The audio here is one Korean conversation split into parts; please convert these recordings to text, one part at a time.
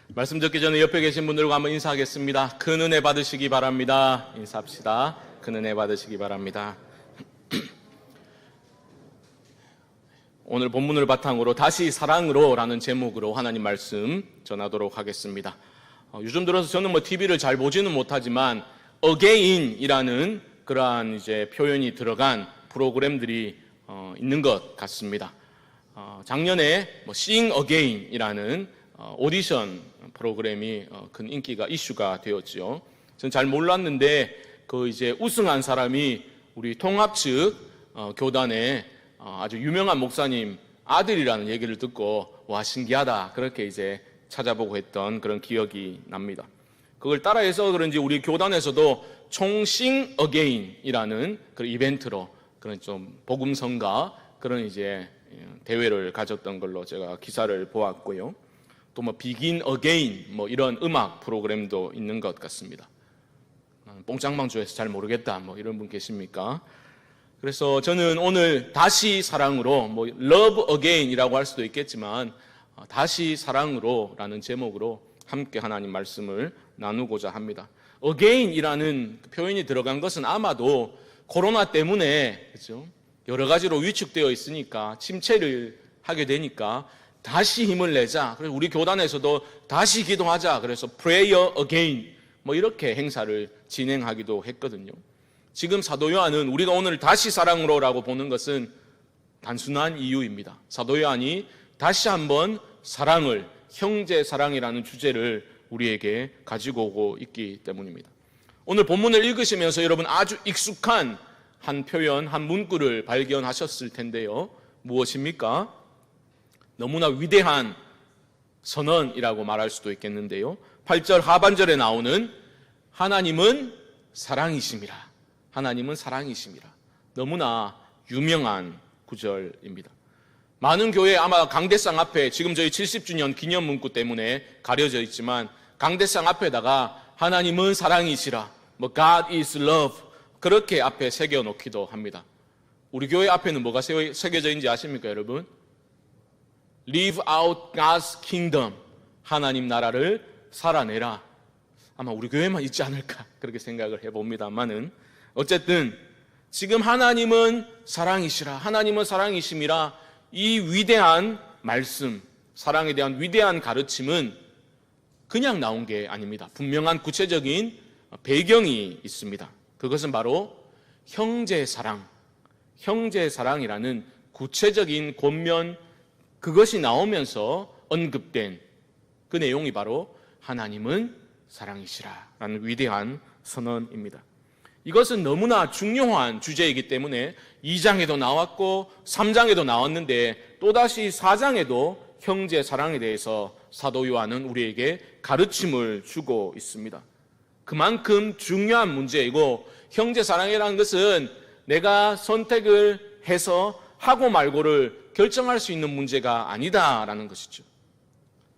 말씀 듣기 전에 옆에 계신 분들과 한번 인사하겠습니다. 큰 은혜 받으시기 바랍니다. 인사합시다. 큰 은혜 받으시기 바랍니다. 오늘 본문을 바탕으로 다시 사랑으로 라는 제목으로 하나님 말씀 전하도록 하겠습니다. 요즘 들어서 저는 TV를 잘 보지는 못하지만 again이라는 그러한 이제 표현이 들어간 프로그램들이 있는 것 같습니다. 작년에 Sing Again이라는 오디션 프로그램이 큰 인기가 이슈가 되었죠. 저는 잘 몰랐는데 그 이제 우승한 사람이 우리 통합 측 교단의 아주 유명한 목사님 아들이라는 얘기를 듣고 와 신기하다 그렇게 이제 찾아보고 했던 그런 기억이 납니다. 그걸 따라해서 그런지 우리 교단에서도 총싱 어게인이라는 그런 이벤트로 그런 좀 복음성가 그런 이제 대회를 가졌던 걸로 제가 기사를 보았고요. 또 비긴 어게인 이런 음악 프로그램도 있는 것 같습니다. 뽕짱망조에서 잘 모르겠다 이런 분 계십니까? 그래서 저는 오늘 다시 사랑으로 love again이라고 할 수도 있겠지만 다시 사랑으로 라는 제목으로 함께 하나님 말씀을 나누고자 합니다. again이라는 표현이 들어간 것은 아마도 코로나 때문에 그렇죠? 여러 가지로 위축되어 있으니까 침체를 하게 되니까 다시 힘을 내자. 그래서 우리 교단에서도 다시 기도하자. 그래서 prayer again 이렇게 행사를 진행하기도 했거든요. 지금 사도 요한은 우리가 오늘 다시 사랑으로라고 보는 것은 단순한 이유입니다. 사도 요한이 다시 한번 사랑을, 형제 사랑이라는 주제를 우리에게 가지고 오고 있기 때문입니다. 오늘 본문을 읽으시면서 여러분 아주 익숙한 한 표현, 한 문구를 발견하셨을 텐데요. 무엇입니까? 너무나 위대한 선언이라고 말할 수도 있겠는데요. 8절 하반절에 나오는 하나님은 사랑이심이라. 하나님은 사랑이심이라. 너무나 유명한 구절입니다. 많은 교회 아마 강대상 앞에 지금 저희 70주년 기념 문구 때문에 가려져 있지만 강대상 앞에다가 하나님은 사랑이시라. God is love. 그렇게 앞에 새겨놓기도 합니다. 우리 교회 앞에는 뭐가 새겨져 있는지 아십니까, 여러분? Live out God's kingdom. 하나님 나라를 살아내라. 아마 우리 교회만 있지 않을까 그렇게 생각을 해봅니다만은 어쨌든 지금 하나님은 사랑이시라. 하나님은 사랑이심이라. 이 위대한 말씀, 사랑에 대한 위대한 가르침은 그냥 나온 게 아닙니다. 분명한 구체적인 배경이 있습니다. 그것은 바로 형제사랑, 형제사랑이라는 구체적인 권면 그것이 나오면서 언급된 그 내용이 바로 하나님은 사랑이시라 라는 위대한 선언입니다. 이것은 너무나 중요한 주제이기 때문에 2장에도 나왔고 3장에도 나왔는데 또다시 4장에도 형제 사랑에 대해서 사도 요한은 우리에게 가르침을 주고 있습니다. 그만큼 중요한 문제이고 형제 사랑이라는 것은 내가 선택을 해서 하고 말고를 결정할 수 있는 문제가 아니다라는 것이죠.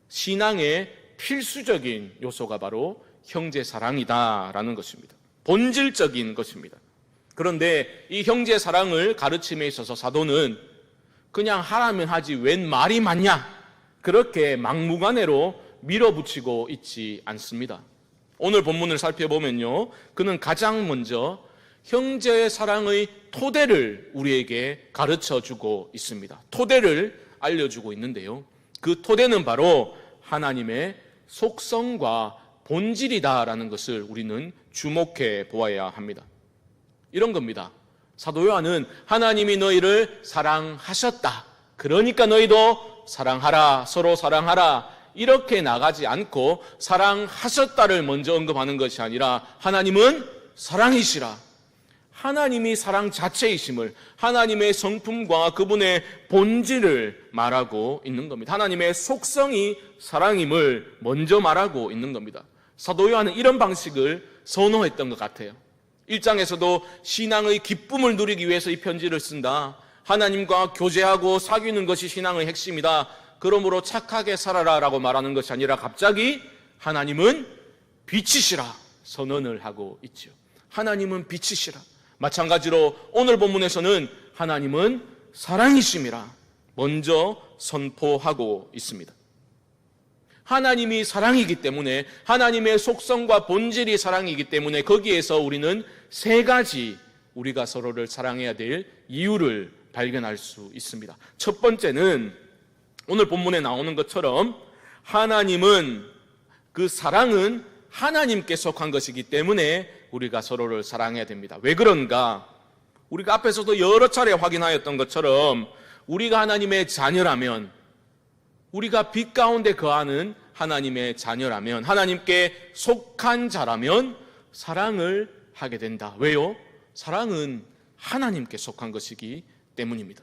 신앙의 필수적인 요소가 바로 형제 사랑이다라는 것입니다. 본질적인 것입니다. 그런데 이 형제 사랑을 가르침에 있어서 사도는 그냥 하라면 하지 웬 말이 많냐 그렇게 막무가내로 밀어붙이고 있지 않습니다. 오늘 본문을 살펴보면요, 그는 가장 먼저 형제의 사랑의 토대를 우리에게 가르쳐주고 있습니다. 토대를 알려주고 있는데요, 그 토대는 바로 하나님의 속성과 본질이다라는 것을 우리는 주목해 보아야 합니다. 이런 겁니다. 사도 요한은 하나님이 너희를 사랑하셨다. 그러니까 너희도 사랑하라. 서로 사랑하라. 이렇게 나가지 않고 사랑하셨다를 먼저 언급하는 것이 아니라 하나님은 사랑이시라. 하나님이 사랑 자체이심을, 하나님의 성품과 그분의 본질을 말하고 있는 겁니다. 하나님의 속성이 사랑임을 먼저 말하고 있는 겁니다. 사도 요한은 이런 방식을 선호했던 것 같아요. 1장에서도 신앙의 기쁨을 누리기 위해서 이 편지를 쓴다. 하나님과 교제하고 사귀는 것이 신앙의 핵심이다. 그러므로 착하게 살아라 라고 말하는 것이 아니라 갑자기 하나님은 빛이시라 선언을 하고 있죠. 하나님은 빛이시라. 마찬가지로 오늘 본문에서는 하나님은 사랑이심이라 먼저 선포하고 있습니다. 하나님이 사랑이기 때문에, 하나님의 속성과 본질이 사랑이기 때문에 거기에서 우리는 세 가지 우리가 서로를 사랑해야 될 이유를 발견할 수 있습니다. 첫 번째는 오늘 본문에 나오는 것처럼 하나님은, 그 사랑은 하나님께 속한 것이기 때문에 우리가 서로를 사랑해야 됩니다. 왜 그런가? 우리가 앞에서도 여러 차례 확인하였던 것처럼 우리가 하나님의 자녀라면, 우리가 빛 가운데 거하는 하나님의 자녀라면, 하나님께 속한 자라면 사랑을 하게 된다. 왜요? 사랑은 하나님께 속한 것이기 때문입니다.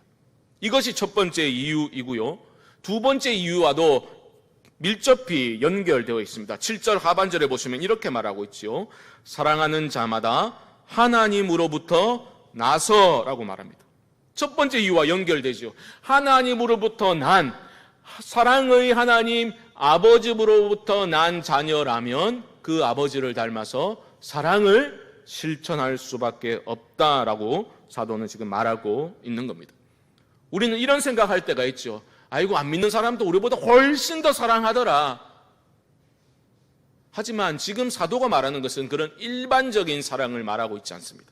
이것이 첫 번째 이유이고요. 두 번째 이유와도 밀접히 연결되어 있습니다. 7절 하반절에 보시면 이렇게 말하고 있지요. 사랑하는 자마다 하나님으로부터 나서라고 말합니다. 첫 번째 이유와 연결되죠. 하나님으로부터 난, 사랑의 하나님 아버지로부터 난 자녀라면 그 아버지를 닮아서 사랑을 실천할 수밖에 없다라고 사도는 지금 말하고 있는 겁니다. 우리는 이런 생각할 때가 있죠. 아이고, 안 믿는 사람도 우리보다 훨씬 더 사랑하더라. 하지만 지금 사도가 말하는 것은 그런 일반적인 사랑을 말하고 있지 않습니다.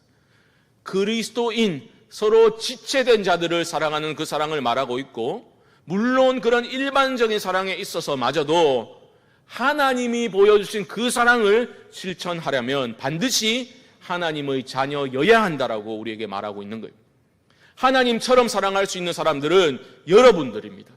그리스도인, 서로 지체된 자들을 사랑하는 그 사랑을 말하고 있고, 물론 그런 일반적인 사랑에 있어서 마저도 하나님이 보여주신 그 사랑을 실천하려면 반드시 하나님의 자녀여야 한다라고 우리에게 말하고 있는 거예요. 하나님처럼 사랑할 수 있는 사람들은 여러분들입니다.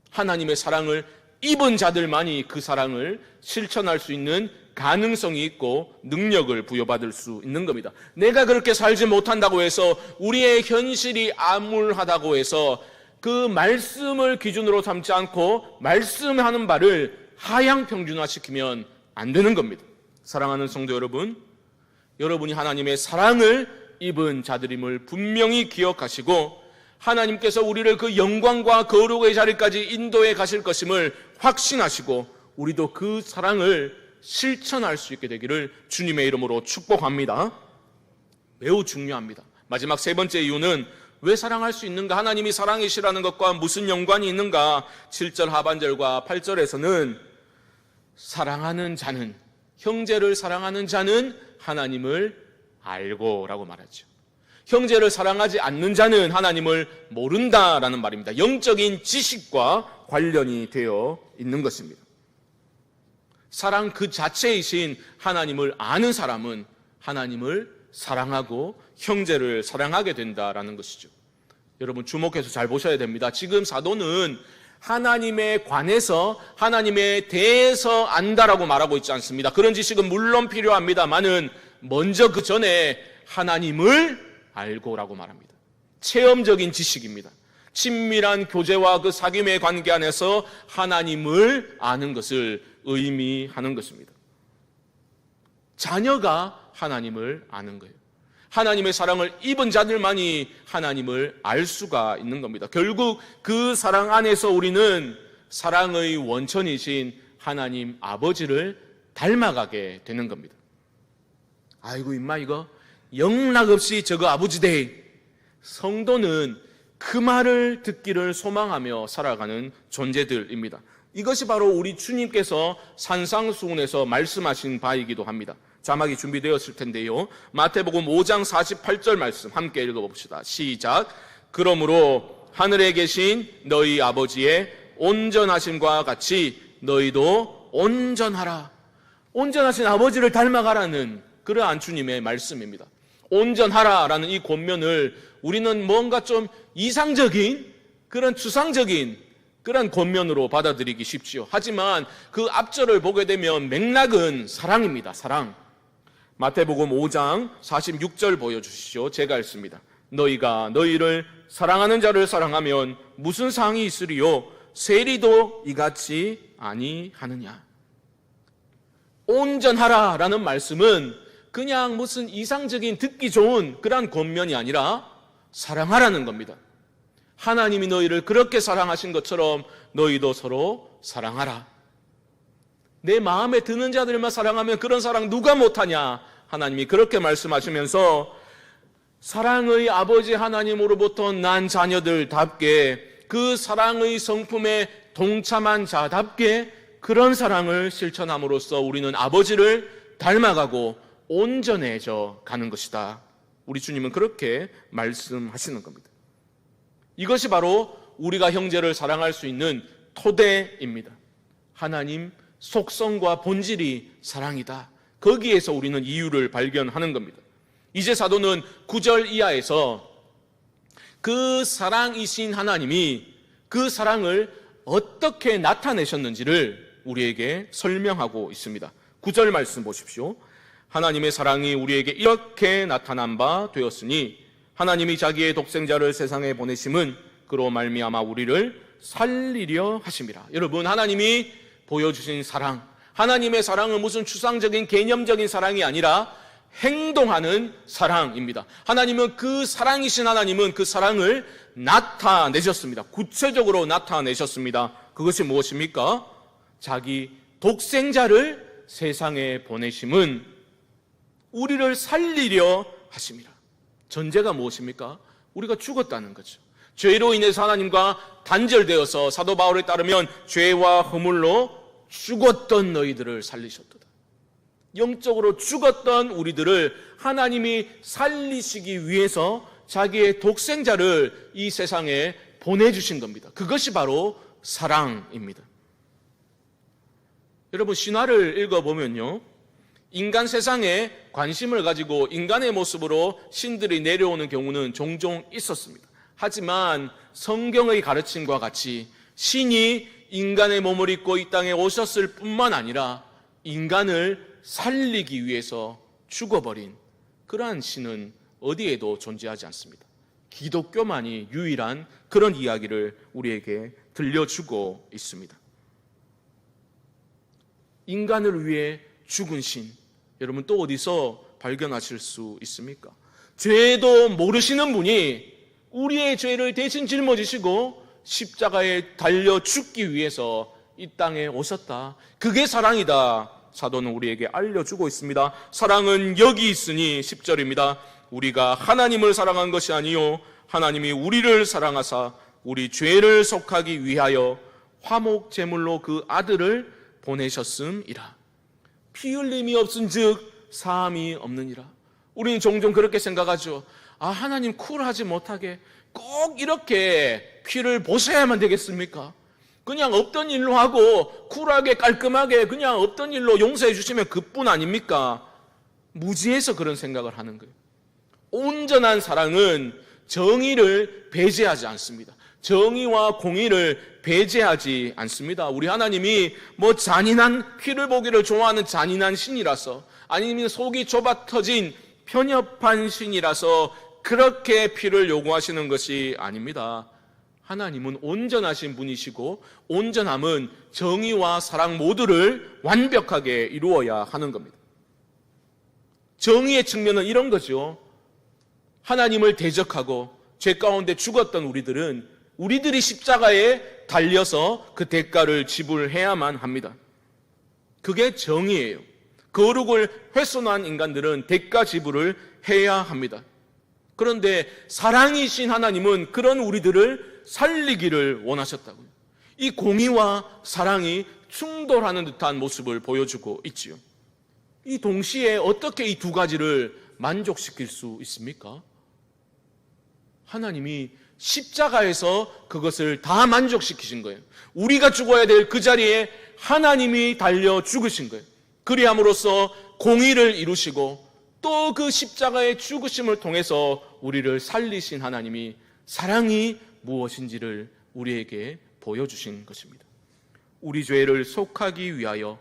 하나님의 사랑을 입은 자들만이 그 사랑을 실천할 수 있는 가능성이 있고 능력을 부여받을 수 있는 겁니다. 내가 그렇게 살지 못한다고 해서, 우리의 현실이 암울하다고 해서 그 말씀을 기준으로 삼지 않고 말씀하는 바를 하향평준화시키면 안 되는 겁니다. 사랑하는 성도 여러분, 여러분이 하나님의 사랑을 입은 자들임을 분명히 기억하시고, 하나님께서 우리를 그 영광과 거룩의 자리까지 인도해 가실 것임을 확신하시고, 우리도 그 사랑을 실천할 수 있게 되기를 주님의 이름으로 축복합니다. 매우 중요합니다. 마지막 세 번째 이유는 왜 사랑할 수 있는가? 하나님이 사랑이시라는 것과 무슨 연관이 있는가? 7절 하반절과 8절에서는 사랑하는 자는, 형제를 사랑하는 자는 하나님을 알고라고 말하죠. 형제를 사랑하지 않는 자는 하나님을 모른다라는 말입니다. 영적인 지식과 관련이 되어 있는 것입니다. 사랑 그 자체이신 하나님을 아는 사람은 하나님을 사랑하고 형제를 사랑하게 된다라는 것이죠. 여러분 주목해서 잘 보셔야 됩니다. 지금 사도는 하나님에 관해서, 하나님에 대해서 안다라고 말하고 있지 않습니다. 그런 지식은 물론 필요합니다만은 먼저 그 전에 하나님을 알고라고 말합니다. 체험적인 지식입니다. 친밀한 교제와 그 사귐의 관계 안에서 하나님을 아는 것을 의미하는 것입니다. 자녀가 하나님을 아는 거예요. 하나님의 사랑을 입은 자들만이 하나님을 알 수가 있는 겁니다. 결국 그 사랑 안에서 우리는 사랑의 원천이신 하나님 아버지를 닮아가게 되는 겁니다. 아이고 임마 이거 영락없이 저거 아버지 돼. 성도는 그 말을 듣기를 소망하며 살아가는 존재들입니다. 이것이 바로 우리 주님께서 산상수훈에서 말씀하신 바이기도 합니다. 자막이 준비되었을 텐데요. 마태복음 5장 48절 말씀 함께 읽어봅시다. 시작. 그러므로 하늘에 계신 너희 아버지의 온전하심과 같이 너희도 온전하라. 온전하신 아버지를 닮아가라는 그러한 주님의 말씀입니다. 온전하라라는 이 권면을 우리는 뭔가 좀 이상적인, 그런 추상적인 그런 권면으로 받아들이기 쉽지요. 하지만 그 앞절을 보게 되면 맥락은 사랑입니다. 사랑. 마태복음 5장 46절 보여주시죠. 제가 읽습니다. 너희가 너희를 사랑하는 자를 사랑하면 무슨 상이 있으리요? 세리도 이같이 아니하느냐. 온전하라라는 말씀은 그냥 무슨 이상적인 듣기 좋은 그런 권면이 아니라 사랑하라는 겁니다. 하나님이 너희를 그렇게 사랑하신 것처럼 너희도 서로 사랑하라. 내 마음에 드는 자들만 사랑하면 그런 사랑 누가 못하냐. 하나님이 그렇게 말씀하시면서 사랑의 아버지 하나님으로부터 난 자녀들답게 그 사랑의 성품에 동참한 자답게 그런 사랑을 실천함으로써 우리는 아버지를 닮아가고 온전해져 가는 것이다. 우리 주님은 그렇게 말씀하시는 겁니다. 이것이 바로 우리가 형제를 사랑할 수 있는 토대입니다. 하나님 속성과 본질이 사랑이다. 거기에서 우리는 이유를 발견하는 겁니다. 이제 사도는 9절 이하에서 그 사랑이신 하나님이 그 사랑을 어떻게 나타내셨는지를 우리에게 설명하고 있습니다. 9절 말씀 보십시오. 하나님의 사랑이 우리에게 이렇게 나타난 바 되었으니 하나님이 자기의 독생자를 세상에 보내심은 그로 말미암아 우리를 살리려 하심이라. 여러분, 하나님이 보여주신 사랑, 하나님의 사랑은 무슨 추상적인 개념적인 사랑이 아니라 행동하는 사랑입니다. 하나님은 그 사랑이신 하나님은 그 사랑을 나타내셨습니다. 구체적으로 나타내셨습니다. 그것이 무엇입니까? 자기 독생자를 세상에 보내심은 우리를 살리려 하심이라. 전제가 무엇입니까? 우리가 죽었다는 거죠. 죄로 인해서 하나님과 단절되어서 사도 바울에 따르면 죄와 허물로 죽었던 너희들을 살리셨도다. 영적으로 죽었던 우리들을 하나님이 살리시기 위해서 자기의 독생자를 이 세상에 보내주신 겁니다. 그것이 바로 사랑입니다. 여러분, 신화를 읽어보면요, 인간 세상에 관심을 가지고 인간의 모습으로 신들이 내려오는 경우는 종종 있었습니다. 하지만 성경의 가르침과 같이 신이 인간의 몸을 입고 이 땅에 오셨을 뿐만 아니라 인간을 살리기 위해서 죽어버린 그러한 신은 어디에도 존재하지 않습니다. 기독교만이 유일한 그런 이야기를 우리에게 들려주고 있습니다. 인간을 위해 죽은 신, 여러분 또 어디서 발견하실 수 있습니까? 죄도 모르시는 분이 우리의 죄를 대신 짊어지시고 십자가에 달려 죽기 위해서 이 땅에 오셨다. 그게 사랑이다. 사도는 우리에게 알려주고 있습니다. 사랑은 여기 있으니 10절입니다. 우리가 하나님을 사랑한 것이 아니요 하나님이 우리를 사랑하사 우리 죄를 속하기 위하여 화목 제물로 그 아들을 보내셨음이라. 피 흘림이 없은즉 사함이 없느니라. 우리는 종종 그렇게 생각하죠. 하나님 쿨하지 못하게 꼭 이렇게 피를 보셔야만 되겠습니까? 그냥 없던 일로 하고 쿨하게 깔끔하게 그냥 없던 일로 용서해 주시면 그뿐 아닙니까? 무지해서 그런 생각을 하는 거예요. 온전한 사랑은 정의를 배제하지 않습니다. 정의와 공의를 배제하지 않습니다. 우리 하나님이 잔인한 피를 보기를 좋아하는 잔인한 신이라서, 아니면 속이 좁아 터진 편협한 신이라서 그렇게 피를 요구하시는 것이 아닙니다. 하나님은 온전하신 분이시고 온전함은 정의와 사랑 모두를 완벽하게 이루어야 하는 겁니다. 정의의 측면은 이런 거죠. 하나님을 대적하고 죄 가운데 죽었던 우리들이 십자가에 달려서 그 대가를 지불해야만 합니다. 그게 정의예요. 거룩을 훼손한 인간들은 대가 지불을 해야 합니다. 그런데 사랑이신 하나님은 그런 우리들을 살리기를 원하셨다고요. 이 공의와 사랑이 충돌하는 듯한 모습을 보여주고 있지요. 이 동시에 어떻게 이 두 가지를 만족시킬 수 있습니까? 하나님이 십자가에서 그것을 다 만족시키신 거예요. 우리가 죽어야 될 그 자리에 하나님이 달려 죽으신 거예요. 그리함으로써 공의를 이루시고 또 그 십자가의 죽으심을 통해서 우리를 살리신 하나님이 사랑이 무엇인지를 우리에게 보여주신 것입니다. 우리 죄를 속하기 위하여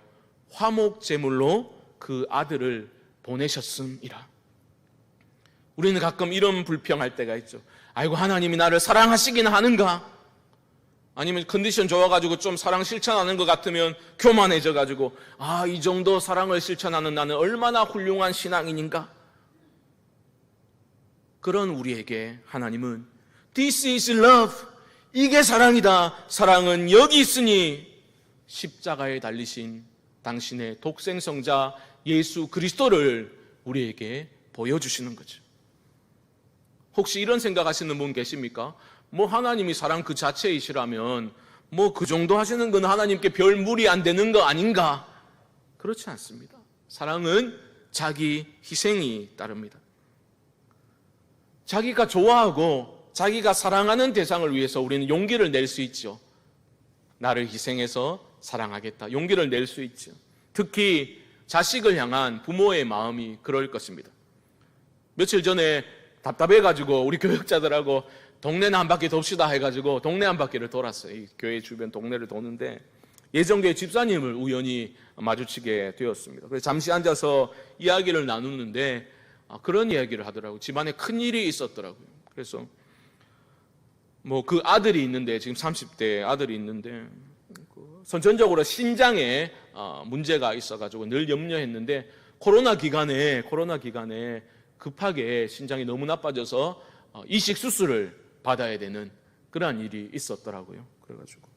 화목 제물로 그 아들을 보내셨음이라. 우리는 가끔 이런 불평할 때가 있죠. 아이고, 하나님이 나를 사랑하시긴 하는가? 아니면 컨디션 좋아가지고 좀 사랑 실천하는 것 같으면 교만해져가지고 이 정도 사랑을 실천하는 나는 얼마나 훌륭한 신앙인인가? 그런 우리에게 하나님은 This is love. 이게 사랑이다. 사랑은 여기 있으니 십자가에 달리신 당신의 독생성자 예수 그리스도를 우리에게 보여주시는 거죠. 혹시 이런 생각하시는 분 계십니까? 하나님이 사랑 그 자체이시라면 뭐 그 정도 하시는 건 하나님께 별 무리 안 되는 거 아닌가? 그렇지 않습니다. 사랑은 자기 희생이 따릅니다. 자기가 좋아하고 자기가 사랑하는 대상을 위해서 우리는 용기를 낼 수 있죠. 나를 희생해서 사랑하겠다. 용기를 낼 수 있죠. 특히 자식을 향한 부모의 마음이 그럴 것입니다. 며칠 전에 답답해가지고 우리 교육자들하고 동네나 한 바퀴 돕시다 해가지고 동네 한 바퀴를 돌았어요. 이 교회 주변 동네를 도는데 예전교회 집사님을 우연히 마주치게 되었습니다. 그래서 잠시 앉아서 이야기를 나누는데 그런 이야기를 하더라고요. 집안에 큰일이 있었더라고요. 그래서 뭐 그 아들이 있는데, 지금 30대 아들이 있는데 선천적으로 신장에 문제가 있어가지고 늘 염려했는데 코로나 기간에 급하게 신장이 너무 나빠져서 이식 수술을 받아야 되는 그러한 일이 있었더라고요. 그래가지고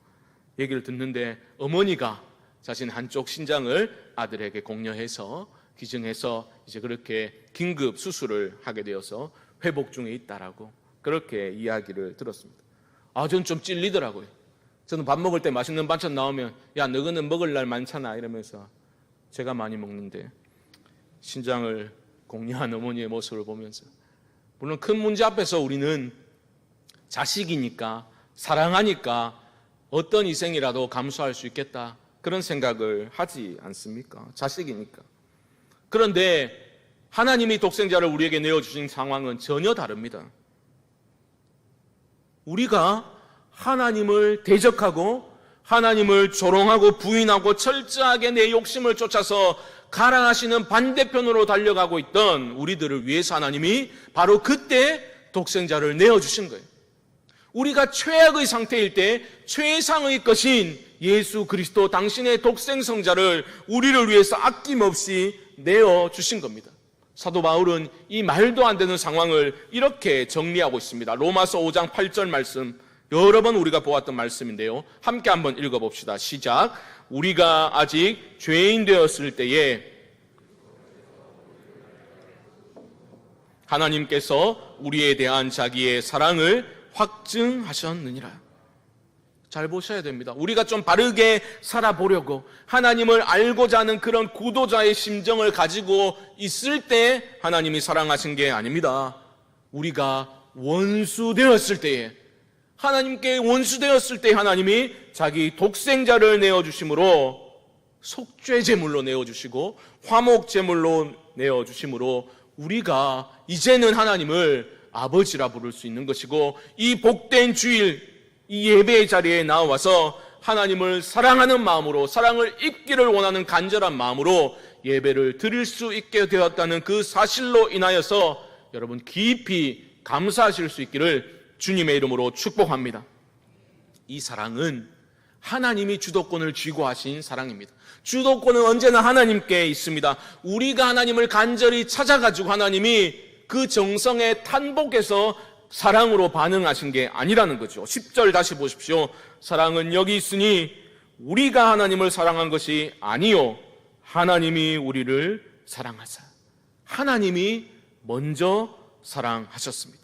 얘기를 듣는데 어머니가 자신 한쪽 신장을 아들에게 공여해서 기증해서 이제 그렇게 긴급 수술을 하게 되어서 회복 중에 있다라고 그렇게 이야기를 들었습니다. 저는 좀 찔리더라고요. 저는 밥 먹을 때 맛있는 반찬 나오면 야 너희는 먹을 날 많잖아 이러면서 제가 많이 먹는데 신장을 공유한 어머니의 모습을 보면서 물론 큰 문제 앞에서 우리는 자식이니까 사랑하니까 어떤 희생이라도 감수할 수 있겠다 그런 생각을 하지 않습니까? 자식이니까. 그런데 하나님이 독생자를 우리에게 내어주신 상황은 전혀 다릅니다. 우리가 하나님을 대적하고 하나님을 조롱하고 부인하고 철저하게 내 욕심을 쫓아서 가라하시는 반대편으로 달려가고 있던 우리들을 위해서 하나님이 바로 그때 독생자를 내어주신 거예요. 우리가 최악의 상태일 때 최상의 것인 예수 그리스도 당신의 독생성자를 우리를 위해서 아낌없이 내어주신 겁니다. 사도 바울은 이 말도 안 되는 상황을 이렇게 정리하고 있습니다. 로마서 5장 8절 말씀, 여러 번 우리가 보았던 말씀인데요. 함께 한번 읽어봅시다. 시작. 우리가 아직 죄인 되었을 때에 하나님께서 우리에 대한 자기의 사랑을 확증하셨느니라. 잘 보셔야 됩니다. 우리가 좀 바르게 살아보려고 하나님을 알고자 하는 그런 구도자의 심정을 가지고 있을 때 하나님이 사랑하신 게 아닙니다. 우리가 원수 되었을 때에, 하나님께 원수 되었을 때 하나님이 자기 독생자를 내어주심으로 속죄 제물로 내어주시고 화목 제물로 내어주심으로 우리가 이제는 하나님을 아버지라 부를 수 있는 것이고, 이 복된 주일 이 예배의 자리에 나와서 하나님을 사랑하는 마음으로, 사랑을 입기를 원하는 간절한 마음으로 예배를 드릴 수 있게 되었다는 그 사실로 인하여서 여러분 깊이 감사하실 수 있기를 주님의 이름으로 축복합니다. 이 사랑은 하나님이 주도권을 쥐고 하신 사랑입니다. 주도권은 언제나 하나님께 있습니다. 우리가 하나님을 간절히 찾아가지고 하나님이 그 정성에 탄복해서 사랑으로 반응하신 게 아니라는 거죠. 10절 다시 보십시오. 사랑은 여기 있으니 우리가 하나님을 사랑한 것이 아니요 하나님이 우리를 사랑하사. 하나님이 먼저 사랑하셨습니다.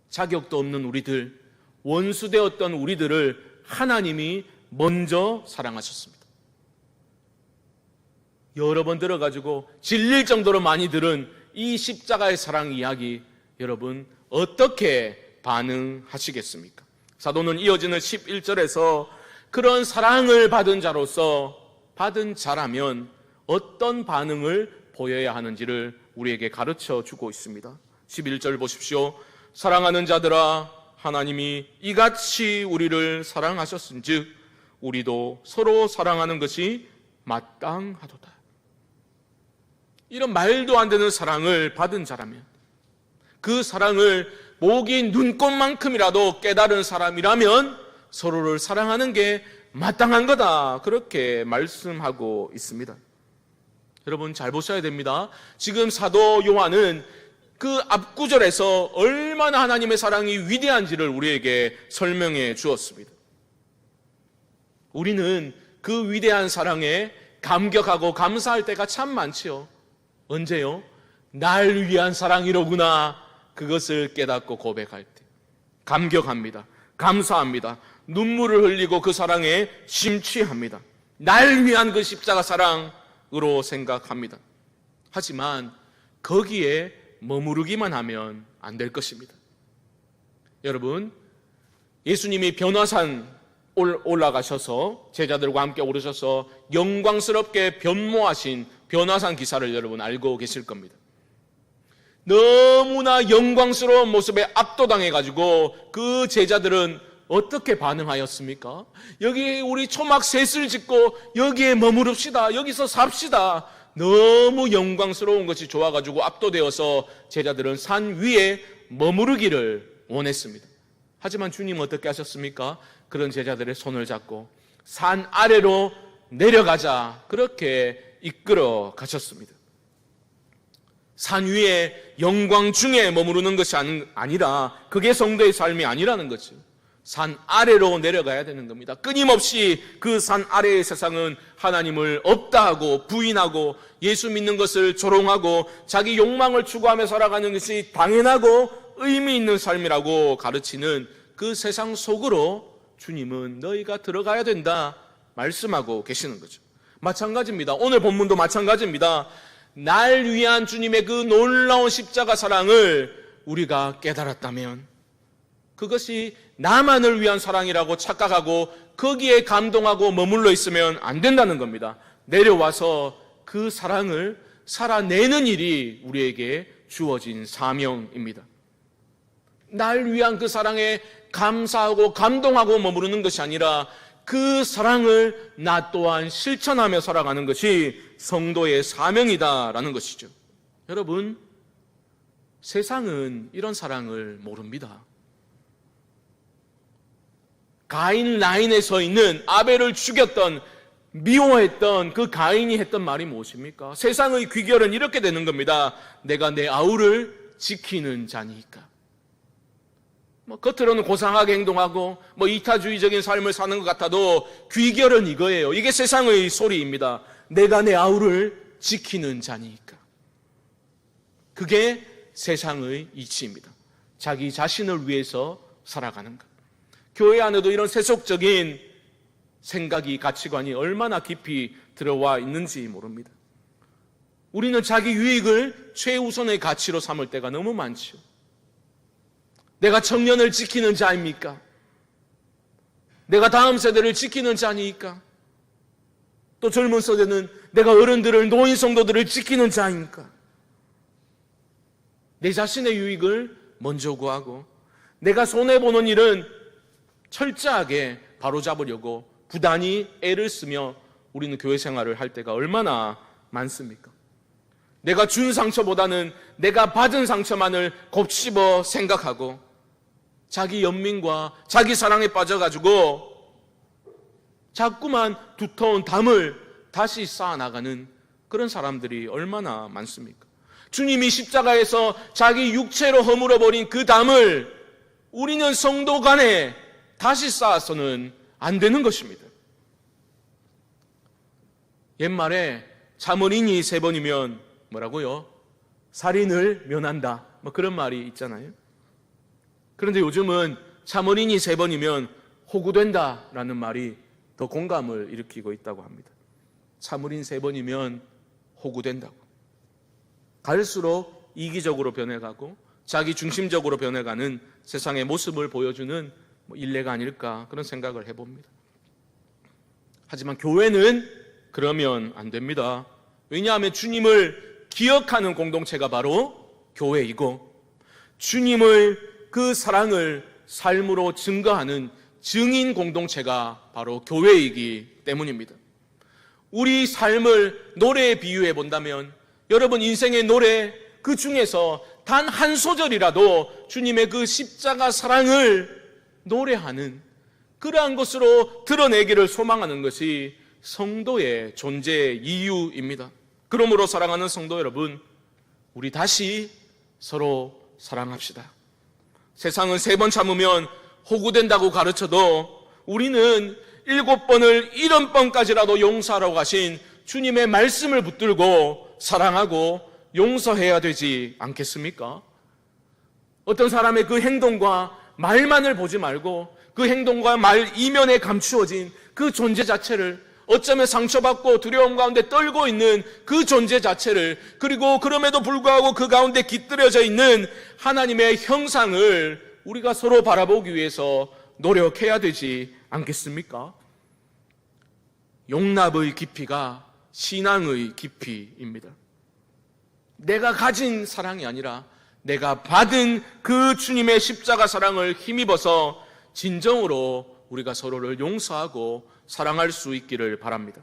자격도 없는 우리들, 원수되었던 우리들을 하나님이 먼저 사랑하셨습니다. 여러 번 들어가지고 질릴 정도로 많이 들은 이 십자가의 사랑 이야기, 여러분 어떻게 반응하시겠습니까? 사도는 이어지는 11절에서 그런 사랑을 받은 자로서, 받은 자라면 어떤 반응을 보여야 하는지를 우리에게 가르쳐 주고 있습니다. 11절 보십시오. 사랑하는 자들아, 하나님이 이같이 우리를 사랑하셨은즉 우리도 서로 사랑하는 것이 마땅하도다. 이런 말도 안 되는 사랑을 받은 자라면, 그 사랑을 목이 눈꽃만큼이라도 깨달은 사람이라면 서로를 사랑하는 게 마땅한 거다, 그렇게 말씀하고 있습니다. 여러분 잘 보셔야 됩니다. 지금 사도 요한은 그 앞구절에서 얼마나 하나님의 사랑이 위대한지를 우리에게 설명해 주었습니다. 우리는 그 위대한 사랑에 감격하고 감사할 때가 참 많지요. 언제요? 날 위한 사랑이로구나, 그것을 깨닫고 고백할 때 감격합니다. 감사합니다. 눈물을 흘리고 그 사랑에 심취합니다. 날 위한 그 십자가 사랑으로 생각합니다. 하지만 거기에 머무르기만 하면 안 될 것입니다. 여러분, 예수님이 변화산 올라가셔서 제자들과 함께 오르셔서 영광스럽게 변모하신 변화산 기사를 여러분 알고 계실 겁니다. 너무나 영광스러운 모습에 압도당해가지고 그 제자들은 어떻게 반응하였습니까? 여기 우리 초막 셋을 짓고 여기에 머무릅시다. 여기서 삽시다. 너무 영광스러운 것이 좋아가지고 압도되어서 제자들은 산 위에 머무르기를 원했습니다. 하지만 주님은 어떻게 하셨습니까? 그런 제자들의 손을 잡고 산 아래로 내려가자 그렇게 이끌어 가셨습니다. 산 위에 영광 중에 머무르는 것이 아니라 그게 성도의 삶이 아니라는 거죠. 산 아래로 내려가야 되는 겁니다. 끊임없이 그 산 아래의 세상은 하나님을 없다 하고 부인하고 예수 믿는 것을 조롱하고 자기 욕망을 추구하며 살아가는 것이 당연하고 의미 있는 삶이라고 가르치는 그 세상 속으로 주님은 너희가 들어가야 된다 말씀하고 계시는 거죠. 마찬가지입니다. 오늘 본문도 마찬가지입니다. 날 위한 주님의 그 놀라운 십자가 사랑을 우리가 깨달았다면 그것이 나만을 위한 사랑이라고 착각하고 거기에 감동하고 머물러 있으면 안 된다는 겁니다. 내려와서 그 사랑을 살아내는 일이 우리에게 주어진 사명입니다. 날 위한 그 사랑에 감사하고 감동하고 머무르는 것이 아니라 그 사랑을 나 또한 실천하며 살아가는 것이 성도의 사명이다라는 것이죠. 여러분, 세상은 이런 사랑을 모릅니다. 가인 라인에 서 있는 아벨을 죽였던 미워했던 그 가인이 했던 말이 무엇입니까? 세상의 귀결은 이렇게 되는 겁니다. 내가 내 아우를 지키는 자니까. 겉으로는 고상하게 행동하고 이타주의적인 삶을 사는 것 같아도 귀결은 이거예요. 이게 세상의 소리입니다. 내가 내 아우를 지키는 자니까. 그게 세상의 이치입니다. 자기 자신을 위해서 살아가는 것. 교회 안에도 이런 세속적인 생각이, 가치관이 얼마나 깊이 들어와 있는지 모릅니다. 우리는 자기 유익을 최우선의 가치로 삼을 때가 너무 많죠. 내가 청년을 지키는 자입니까? 내가 다음 세대를 지키는 자니까? 또 젊은 세대는 내가 어른들을, 노인 성도들을 지키는 자입니까? 내 자신의 유익을 먼저 구하고 내가 손해보는 일은 철저하게 바로잡으려고 부단히 애를 쓰며 우리는 교회 생활을 할 때가 얼마나 많습니까? 내가 준 상처보다는 내가 받은 상처만을 곱씹어 생각하고 자기 연민과 자기 사랑에 빠져가지고 자꾸만 두터운 담을 다시 쌓아나가는 그런 사람들이 얼마나 많습니까? 주님이 십자가에서 자기 육체로 허물어버린 그 담을 우리는 성도 간에 다시 쌓아서는 안 되는 것입니다. 옛말에 자문인이 3번이면 뭐라고요? 살인을 면한다. 그런 말이 있잖아요. 그런데 요즘은 자문인이 3번이면 호구된다라는 말이 더 공감을 일으키고 있다고 합니다. 자문인 3번이면 호구된다고. 갈수록 이기적으로 변해가고 자기 중심적으로 변해가는 세상의 모습을 보여주는 일례가 아닐까 그런 생각을 해봅니다. 하지만 교회는 그러면 안 됩니다. 왜냐하면 주님을 기억하는 공동체가 바로 교회이고 주님을 그 사랑을 삶으로 증거하는 증인 공동체가 바로 교회이기 때문입니다. 우리 삶을 노래에 비유해 본다면 여러분 인생의 노래 그 중에서 단 한 소절이라도 주님의 그 십자가 사랑을 노래하는 그러한 것으로 드러내기를 소망하는 것이 성도의 존재 이유입니다. 그러므로 사랑하는 성도 여러분, 우리 다시 서로 사랑합시다. 세상은 3번 참으면 호구된다고 가르쳐도 우리는 7번을 70번까지라도 용서하라고 하신 주님의 말씀을 붙들고 사랑하고 용서해야 되지 않겠습니까? 어떤 사람의 그 행동과 말만을 보지 말고 그 행동과 말 이면에 감추어진 그 존재 자체를, 어쩌면 상처받고 두려움 가운데 떨고 있는 그 존재 자체를, 그리고 그럼에도 불구하고 그 가운데 깃들여져 있는 하나님의 형상을 우리가 서로 바라보기 위해서 노력해야 되지 않겠습니까? 용납의 깊이가 신앙의 깊이입니다. 내가 가진 사랑이 아니라 내가 받은 그 주님의 십자가 사랑을 힘입어서 진정으로 우리가 서로를 용서하고 사랑할 수 있기를 바랍니다.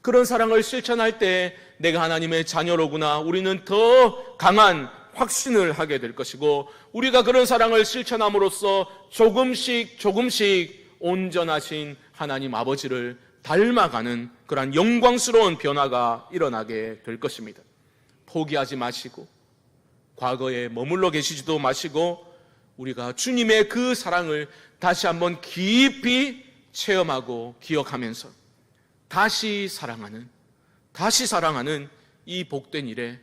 그런 사랑을 실천할 때 내가 하나님의 자녀로구나, 우리는 더 강한 확신을 하게 될 것이고, 우리가 그런 사랑을 실천함으로써 조금씩 온전하신 하나님 아버지를 닮아가는 그러한 영광스러운 변화가 일어나게 될 것입니다. 포기하지 마시고 과거에 머물러 계시지도 마시고 우리가 주님의 그 사랑을 다시 한번 깊이 체험하고 기억하면서 다시 사랑하는 이 복된 일에,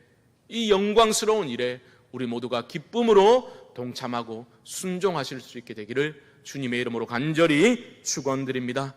이 영광스러운 일에 우리 모두가 기쁨으로 동참하고 순종하실 수 있게 되기를 주님의 이름으로 간절히 축원드립니다.